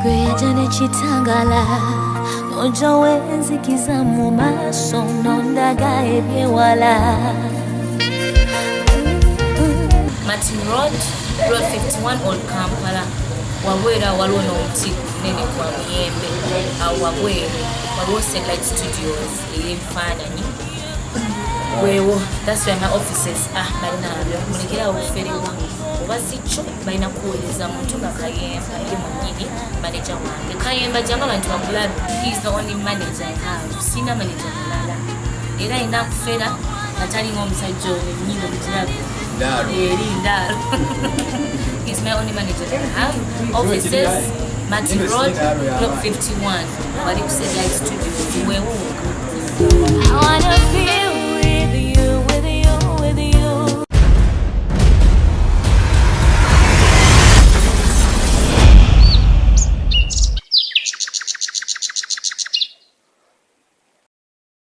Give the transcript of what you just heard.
Gwejane chitangala Mojo wenzi kizamu maso Nondaga ebyewala Martin Road, Road 51 Old Kampala. Wawera waliwo omuti nene kwa miyembe wabwere waliwo Satellite Studios ey'ebifaananyi weewo. That's where my offices balinabyo mulekerawo okuferebwa oba sikyo balina kuweereza muntu nga Kayemba ye mwennyini manager wange. Kayemba jama abantu bakulabe, he is the only manager I have. Sina manager mulala era ayina kufera atalinga omusajja oyo ennyindo mukirabe eri ndaalo. He's my only manager that I have. Offices, Martin Road, Block 51. Wali ku Satellite Studios. Wewo.